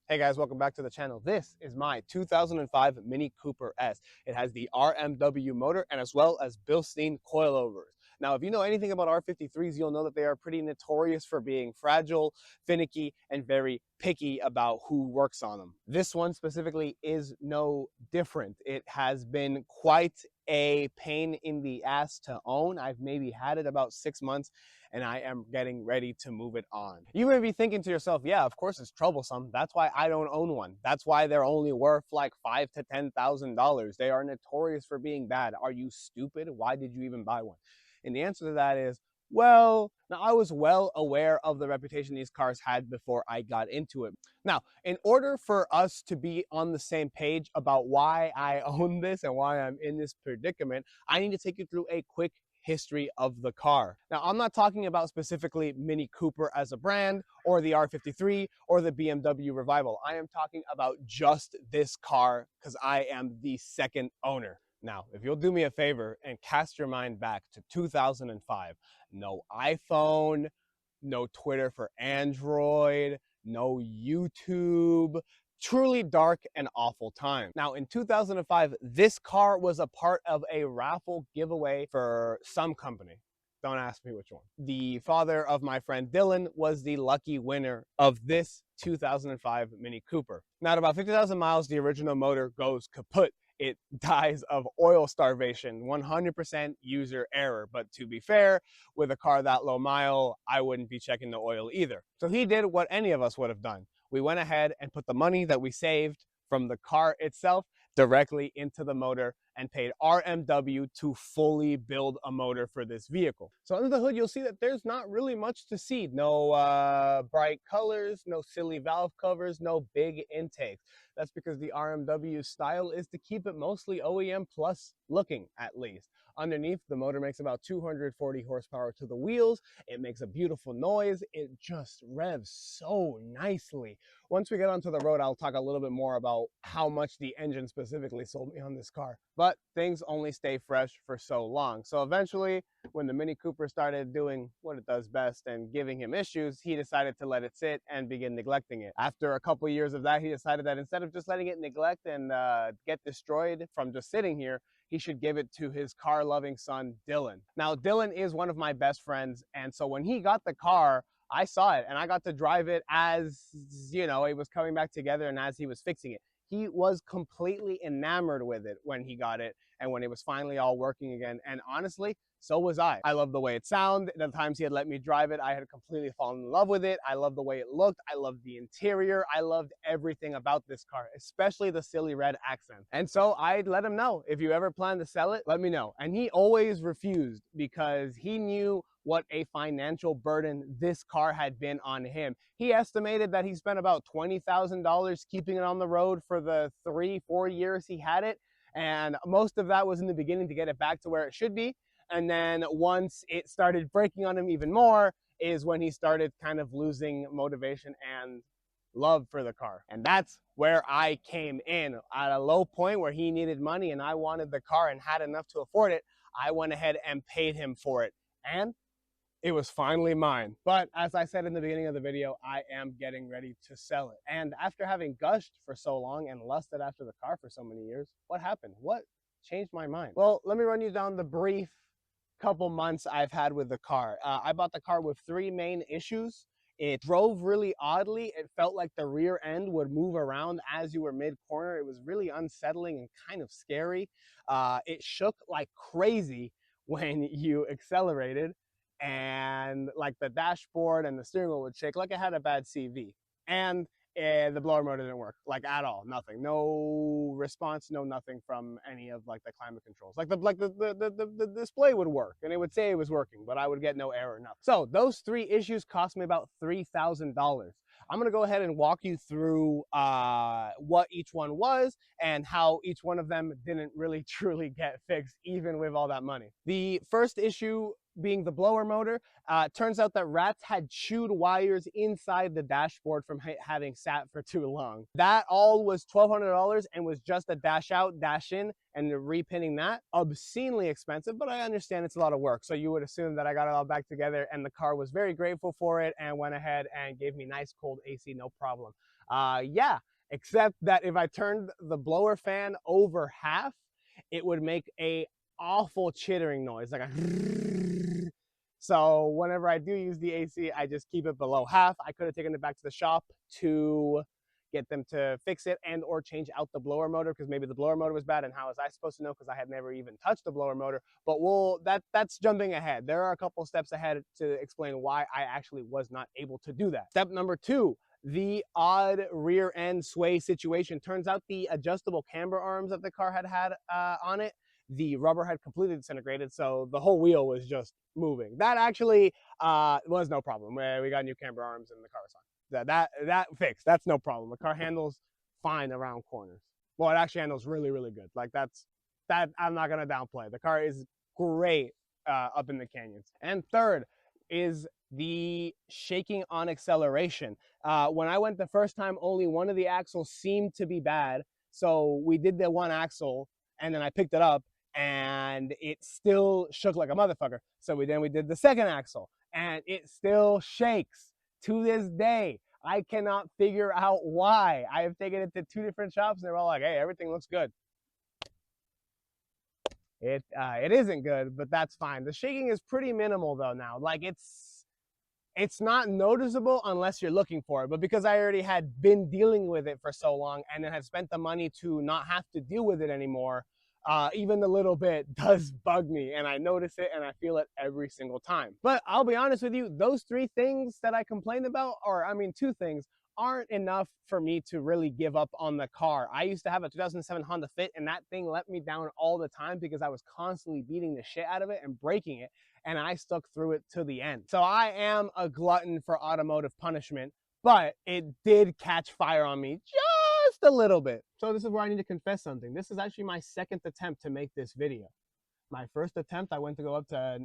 Hey guys, welcome back to the channel. This is my 2005 Mini Cooper S. It has the RMW motor and as well as Bilstein coilovers. Now, if you know anything about R53s, you'll know that they are pretty notorious for being fragile, finicky, and very picky about who works on them. This one specifically is no different. It has been quite a pain in the ass to own. I've maybe had it about 6 months and I am getting ready to move it on. You may be thinking to yourself, yeah, of course it's troublesome. That's why I don't own one. That's why they're only worth like $5,000 to $10,000. They are notorious for being bad. Are you stupid? Why did you even buy one? And the answer to that is, well, now I was well aware of the reputation these cars had before I got into it. Now, in order for us to be on the same page about why I own this and why I'm in this predicament, I need to take you through a quick history of the car. Now, I'm not talking about specifically Mini Cooper as a brand or the R53 or the BMW Revival. I am talking about just this car because I am the second owner. Now, if you'll do me a favor and cast your mind back to 2005, no iPhone, no Twitter for Android, no YouTube, truly dark and awful time. Now, in 2005, this car was a part of a raffle giveaway for some company. Don't ask me which one. The father of my friend Dylan was the lucky winner of this 2005 Mini Cooper. Now, at about 50,000 miles, the original motor goes kaput. It dies of oil starvation, 100% user error. But to be fair, with a car that low mile, I wouldn't be checking the oil either. So he did what any of us would have done. We went ahead and put the money that we saved from the car itself directly into the motor and paid RMW to fully build a motor for this vehicle. So under the hood, you'll see that there's not really much to see. No bright colors, no silly valve covers, no big intakes. That's because the RMW style is to keep it mostly OEM plus looking, at least. Underneath, the motor makes about 240 horsepower to the wheels. It makes a beautiful noise. It just revs so nicely. Once we get onto the road, I'll talk a little bit more about how much the engine specifically sold me on this car. But things only stay fresh for so long. So eventually, when the Mini Cooper started doing what it does best and giving him issues, he decided to let it sit and begin neglecting it. After a couple years of that, he decided that instead of just letting it neglect and get destroyed from just sitting here, he should give it to his car-loving son, Dylan. Now, Dylan is one of my best friends, and so when he got the car, I saw it, and I got to drive it as, you know, it was coming back together and as he was fixing it. He was completely enamored with it when he got it and when it was finally all working again. And honestly, so was I. I loved the way it sounded. The times he had let me drive it, I had completely fallen in love with it. I loved the way it looked. I loved the interior. I loved everything about this car, especially the silly red accent. And so I let him know, if you ever plan to sell it, let me know. And he always refused because he knew what a financial burden this car had been on him. He estimated that he spent about $20,000 keeping it on the road for the 3-4 years he had it. And most of that was in the beginning to get it back to where it should be. And then once it started breaking on him even more is when he started kind of losing motivation and love for the car. And that's where I came in. At a low point where he needed money and I wanted the car and had enough to afford it, I went ahead and paid him for it. And it was finally mine. But as I said in the beginning of the video, I am getting ready to sell it. And after having gushed for so long and lusted after the car for so many years, what happened? What changed my mind? Well, let me run you down the brief couple months I've had with the car. I bought the car with 3 main issues. It drove really oddly. It felt like the rear end would move around as you were mid-corner. It was really unsettling and kind of scary. It shook like crazy when you accelerated, and like the dashboard and the steering wheel would shake like it had a bad CV. And the blower motor didn't work, like at all, nothing, no response, no nothing from any of like the climate controls. Like the display would work and it would say it was working, but I would get no error, nothing. So those 3 issues cost me about $3,000. I'm gonna go ahead and walk you through what each one was and how each one of them didn't really truly get fixed, even with all that money. The first issue being the blower motor. Turns out that rats had chewed wires inside the dashboard from having sat for too long. That all was $1,200 and was just a dash out, dash in, and repinning that. Obscenely expensive, but I understand it's a lot of work. So you would assume that I got it all back together and the car was very grateful for it and went ahead and gave me nice cold AC, no problem. Yeah, except that if I turned the blower fan over half, it would make a awful chittering noise, like a so whenever I do use the AC, I just keep it below half. I could have taken it back to the shop to get them to fix it and or change out the blower motor, because maybe the blower motor was bad, and how was I supposed to know, because I had never even touched the blower motor. But that's jumping ahead. There are a couple steps ahead to explain why I actually was not able to do that. Step number 2, the odd rear end sway situation. Turns out the adjustable camber arms that the car had on it, the rubber had completely disintegrated, so the whole wheel was just moving. That actually was no problem. We got new camber arms and the car was fine. That fixed. That's no problem. The car handles fine around corners. Well, it actually handles really, really good. Like that I'm not gonna downplay. The car is great up in the canyons. And third is the shaking on acceleration. When I went the first time, only one of the axles seemed to be bad. So we did the one axle and then I picked it up and it still shook like a motherfucker. So we did the second axle and it still shakes to this day. I cannot figure out why. I have taken it to 2 different shops and they're all like, hey, everything looks good. It isn't good, but that's fine. The shaking is pretty minimal though now. Like it's not noticeable unless you're looking for it. But because I already had been dealing with it for so long and then had spent the money to not have to deal with it anymore, even the little bit does bug me, and I notice it and I feel it every single time. But I'll be honest with you, those 3 things that I complained about, or I mean 2 things, aren't enough for me to really give up on the car. I used to have a 2007 Honda Fit and that thing let me down all the time because I was constantly beating the shit out of it and breaking it, and I stuck through it to the end. So I am a glutton for automotive punishment, but it did catch fire on me just a little bit. So this is where I need to confess something. This is actually my 2nd attempt to make this video. My first attempt, I went to go up to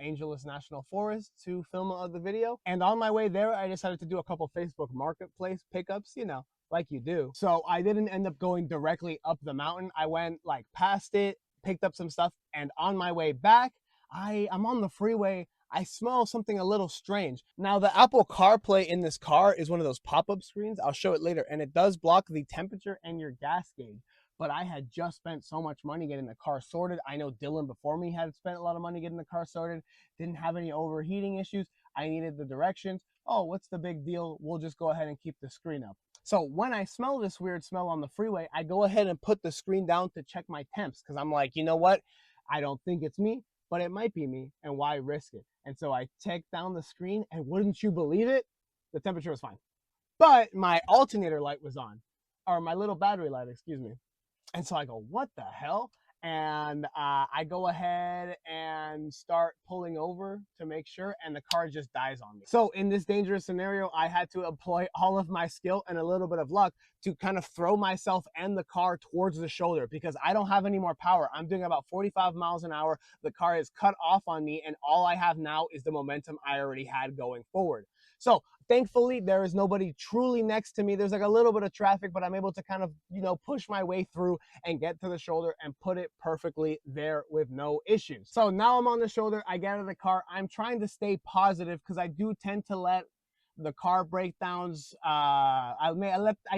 Angeles National Forest to film the video. And on my way there, I decided to do a couple Facebook Marketplace pickups, you know, like you do. So I didn't end up going directly up the mountain. I went like past it, picked up some stuff, and on my way back, I'm on the freeway. I smell something a little strange. Now, the Apple CarPlay in this car is one of those pop-up screens. I'll show it later, and it does block the temperature and your gas gauge. But I had just spent so much money getting the car sorted. I know Dylan before me had spent a lot of money getting the car sorted, didn't have any overheating issues. I needed the directions. Oh, what's the big deal? We'll just go ahead and keep the screen up. So when I smell this weird smell on the freeway, I go ahead and put the screen down to check my temps, because I'm like, you know what? I don't think it's me, but it might be me, and why risk it? And so I checked down the screen, and wouldn't you believe it? The temperature was fine. But my alternator light was on, or my little battery light, excuse me. And so I go, what the hell? And I go ahead and start pulling over to make sure, and the car just dies on me. So in this dangerous scenario, I had to employ all of my skill and a little bit of luck to kind of throw myself and the car towards the shoulder, because I don't have any more power. I'm doing about 45 miles an hour. The car is cut off on me, and all I have now is the momentum I already had going forward. So thankfully, there is nobody truly next to me. There's like a little bit of traffic, but I'm able to kind of, you know, push my way through and get to the shoulder and put it perfectly there with no issues. So now I'm on the shoulder. I get out of the car. I'm trying to stay positive because I do tend to let the car breakdowns, I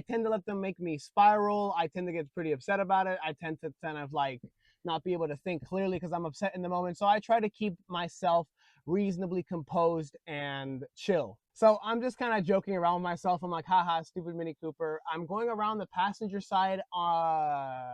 tend to let them make me spiral. I tend to get pretty upset about it. I tend to kind of like not be able to think clearly because I'm upset in the moment. So I try to keep myself reasonably composed and chill. So I'm just kind of joking around with myself. I'm like, haha, stupid Mini Cooper. I'm going around the passenger side,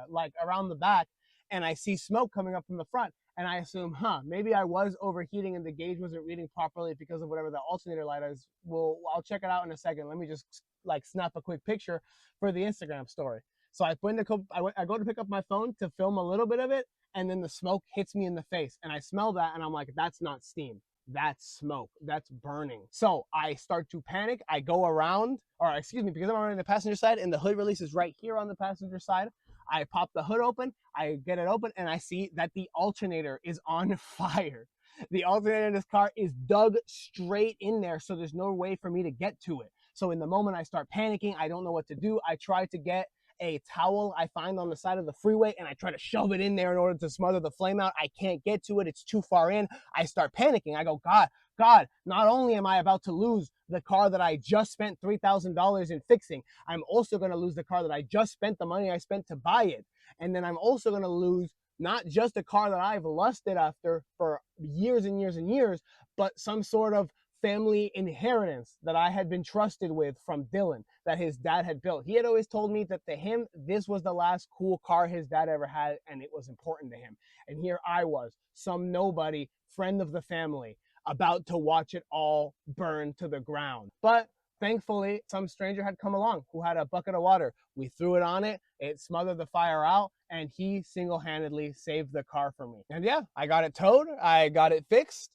like around the back, and I see smoke coming up from the front. And I assume, maybe I was overheating and the gauge wasn't reading properly because of whatever the alternator light is. Well, I'll check it out in a second. Let me just like snap a quick picture for the Instagram story. So I go to pick up my phone to film a little bit of it, and then the smoke hits me in the face. And I smell that, and I'm like, that's not steam. That's smoke. That's burning. So I start to panic. I go around, or excuse me, because I'm on the passenger side, and the hood release is right here on the passenger side. I pop the hood open, I get it open, and I see that the alternator is on fire. The alternator in this car is dug straight in there, so there's no way for me to get to it. So in the moment I start panicking, I don't know what to do. I try to get a towel I find on the side of the freeway, and I try to shove it in there in order to smother the flame out. I can't get to it. It's too far in. I start panicking. I go, God, God, not only am I about to lose the car that I just spent $3,000 in fixing, I'm also going to lose the car that I just spent the money I spent to buy it. And then I'm also going to lose not just a car that I've lusted after for years and years and years, but some sort of family inheritance that I had been trusted with from Dylan that his dad had built. He had always told me that to him, this was the last cool car his dad ever had, and it was important to him. And here I was, some nobody, friend of the family, about to watch it all burn to the ground. But thankfully, some stranger had come along who had a bucket of water. We threw it on it, it smothered the fire out, and he single-handedly saved the car for me. And yeah, I got it towed, I got it fixed,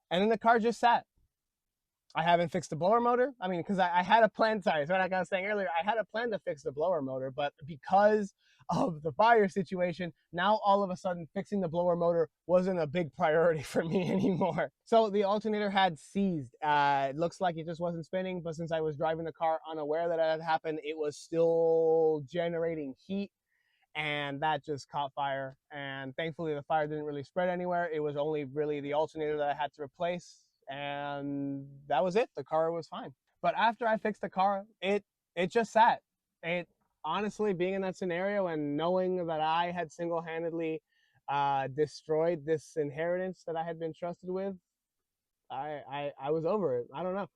and then the car just sat. I haven't fixed the blower motor. I mean, because I had a plan, sorry, like I was saying earlier, I had a plan to fix the blower motor, but because of the fire situation, now all of a sudden fixing the blower motor wasn't a big priority for me anymore. So the alternator had seized. It looks like it just wasn't spinning, but since I was driving the car unaware that it had happened, it was still generating heat, and that just caught fire. And thankfully the fire didn't really spread anywhere. It was only really the alternator that I had to replace, and that was it. The car was fine. But after I fixed the car, it just sat. It honestly, being in that scenario and knowing that I had single-handedly destroyed this inheritance that I had been trusted with, I was over it. I don't know.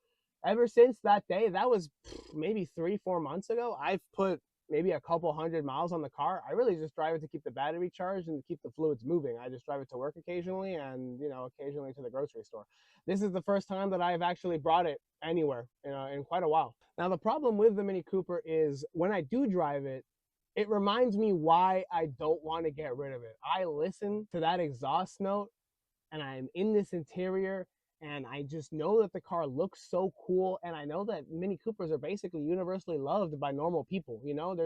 Ever since that day, that was maybe 3-4 months ago, I've put maybe a couple 100 miles on the car. I really just drive it to keep the battery charged and to keep the fluids moving. I just drive it to work occasionally and, occasionally to the grocery store. This is the first time that I've actually brought it anywhere, in quite a while. Now, the problem with the Mini Cooper is when I do drive it, it reminds me why I don't want to get rid of it. I listen to that exhaust note and I'm in this interior, and I just know that the car looks so cool, and I know that Mini Coopers are basically universally loved by normal people.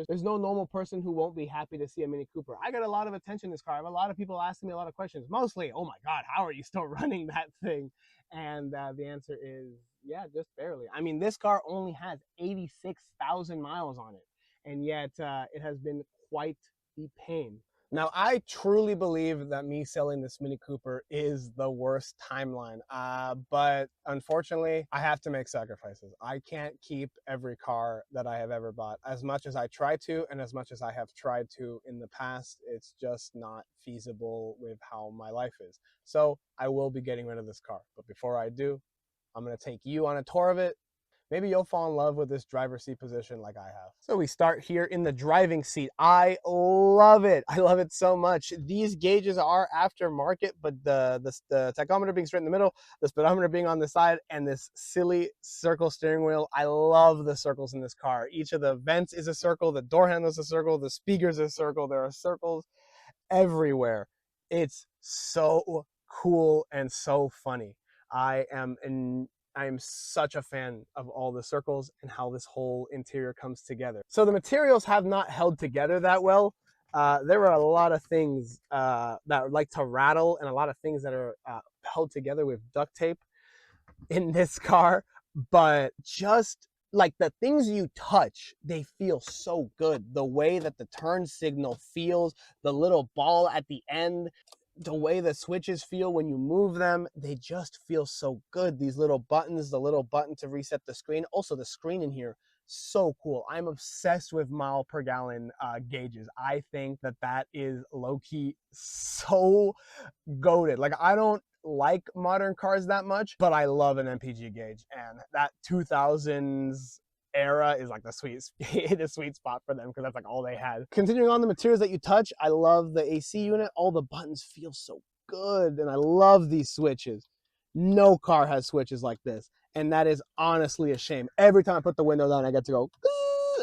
There's no normal person who won't be happy to see a Mini Cooper. I got a lot of attention in this car. I have a lot of people asking me a lot of questions, mostly, oh my God, how are you still running that thing? And the answer is, yeah, just barely. I mean, this car only has 86,000 miles on it, and yet it has been quite the pain. Now, I truly believe that me selling this Mini Cooper is the worst timeline, but unfortunately, I have to make sacrifices. I can't keep every car that I have ever bought. As much as I try to, and as much as I have tried to in the past, it's just not feasible with how my life is. So I will be getting rid of this car. But before I do, I'm going to take you on a tour of it. Maybe you'll fall in love with this driver's seat position like I have. So we start here in the driving seat. I love it. I love it so much. These gauges are aftermarket, but the tachometer being straight in the middle, the speedometer being on the side, and this silly circle steering wheel. I love the circles in this car. Each of the vents is a circle. The door handle is a circle. The speakers is a circle. There are circles everywhere. It's so cool and so funny. I am such a fan of all the circles and how this whole interior comes together. So the materials have not held together that well. There are a lot of things that like to rattle, and a lot of things that are held together with duct tape in this car, but just like the things you touch, they feel so good. The way that the turn signal feels, the little ball at the end, the way the switches feel when you move them, they just feel so good. These little buttons, the little button to reset the screen. Also, the screen in here, so cool. I'm obsessed with mile per gallon gauges. I think that is low-key so goated. Like, I don't like modern cars that much, but I love an MPG gauge, and that 2000s era is like the sweet spot for them, because that's like all they had. Continuing on the materials that you touch, I love the AC unit. All the buttons feel so good, and I love these switches. No car has switches like this, and that is honestly a shame. Every time I put the window down, I get to go,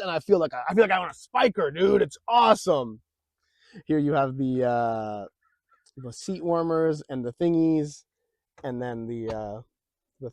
and I feel like I want a spiker, dude. It's awesome. Here you have the seat warmers and the thingies, and then the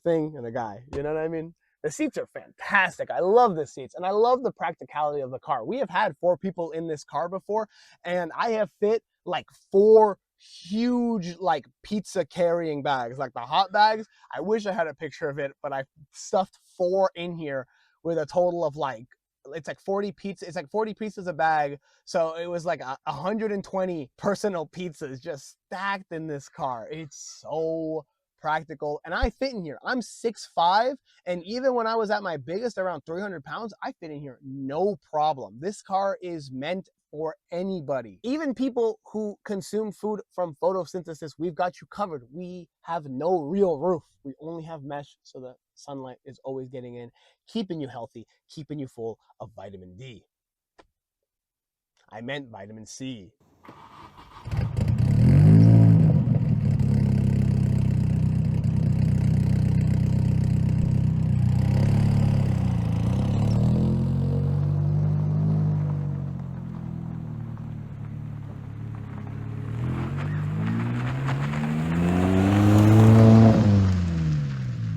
thing and the guy. You know what I mean? The seats are fantastic. I love the seats, and I love the practicality of the car. We have had 4 people in this car before, and I have fit like 4 huge like pizza carrying bags, like the hot bags. I wish I had a picture of it, but I stuffed 4 in here with a total of like, it's like 40 pizza. It's like 40 pieces a bag. So it was like 120 personal pizzas just stacked in this car. It's so practical, and I fit in here. I'm 6'5", and even when I was at my biggest, around 300 pounds, I fit in here no problem. This car is meant for anybody. Even people who consume food from photosynthesis, we've got you covered. We have no real roof. We only have mesh, so the sunlight is always getting in, keeping you healthy, keeping you full of vitamin D. I meant vitamin C.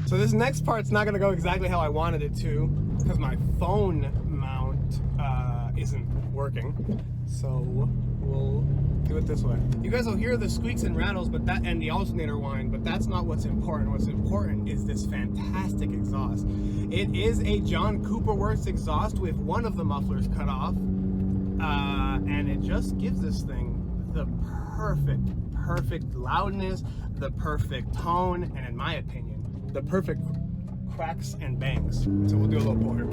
So this next part's not gonna go exactly how I wanted it to, because my phone mount isn't working. So we'll do it this way. You guys will hear the squeaks and rattles, and the alternator whine, but that's not what's important. What's important is this fantastic exhaust. It is a John Cooper Works exhaust with one of the mufflers cut off, and it just gives this thing the perfect loudness, the perfect tone, and in my opinion, the perfect cracks and bangs. So we'll do a little pull here.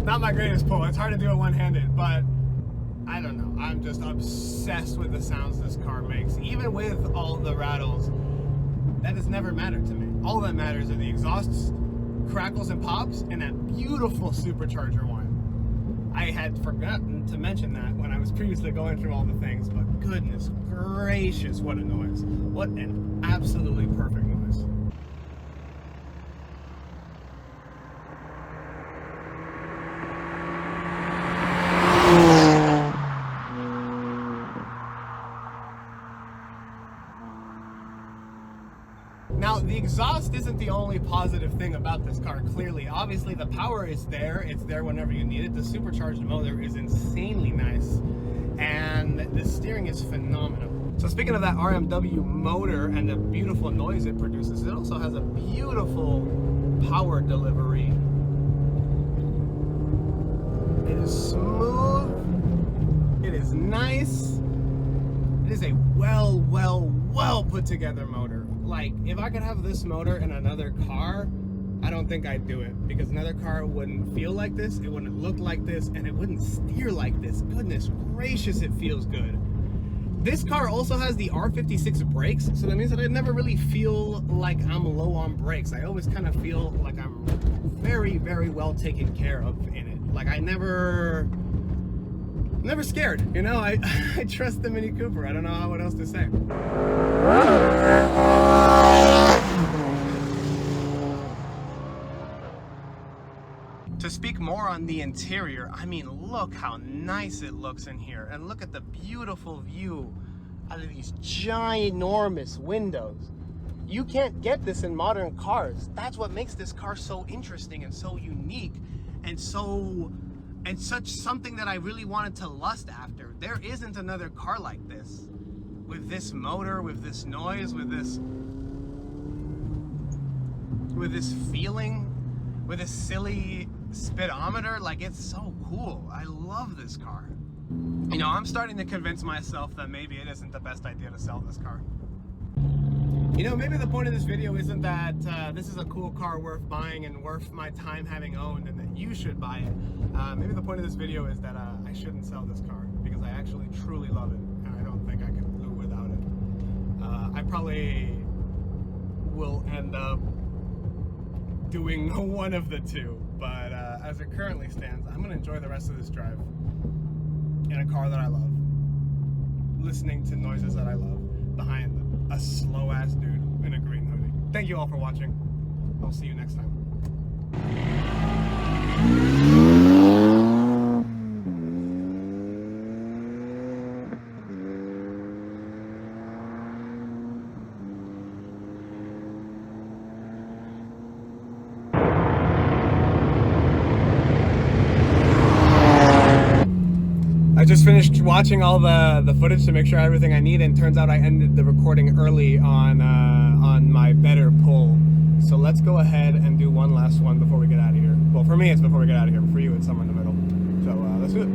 Not my greatest pull. It's hard to do it one-handed, but I don't know. I'm just obsessed with the sounds this car makes. Even with all the rattles, that has never mattered to me. All that matters are the exhausts, crackles and pops, and that beautiful supercharger one. I had forgotten to mention that when I was previously going through all the things, but goodness gracious, what a noise. What an absolutely perfect noise. Now, the exhaust isn't the only positive thing about this car, clearly. Obviously, the power is there. It's there whenever you need it. The supercharged motor is insanely nice, and the steering is phenomenal. So speaking of that RMW motor and the beautiful noise it produces, it also has a beautiful power delivery. It is smooth. It is nice. It is a well put together motor. Like, if I could have this motor in another car, I don't think I'd do it, because another car wouldn't feel like this, it wouldn't look like this, and it wouldn't steer like this. Goodness gracious, it feels good. This car also has the R56 brakes, so that means that I never really feel like I'm low on brakes. I always kind of feel like I'm very well taken care of in it. Like, I'm never scared, you know? I trust the Mini Cooper. I don't know what else to say. To speak more on the interior, I mean, look how nice it looks in here. And look at the beautiful view out of these ginormous windows. You can't get this in modern cars. That's what makes this car so interesting and so unique and such something that I really wanted to lust after. There isn't another car like this. With this motor, with this noise, with this feeling, with this silly speedometer. Like, it's so cool. I love this car. You know, I'm starting to convince myself that maybe it isn't the best idea to sell this car. You know, maybe the point of this video isn't that this is a cool car worth buying and worth my time having owned and that you should buy it. Maybe the point of this video is that I shouldn't sell this car because I actually truly love it and I don't think I could do without it. I probably will end up doing one of the two, but as it currently stands, I'm gonna enjoy the rest of this drive in a car that I love, listening to noises that I love behind a slow-ass dude in a green hoodie. Thank you all for watching. I'll see you next time. I just finished watching all the footage to make sure everything I need, and turns out I ended the recording early on my better pull. So let's go ahead and do one last one before we get out of here. Well, for me it's before we get out of here, but for you it's somewhere in the middle. So So let's do it.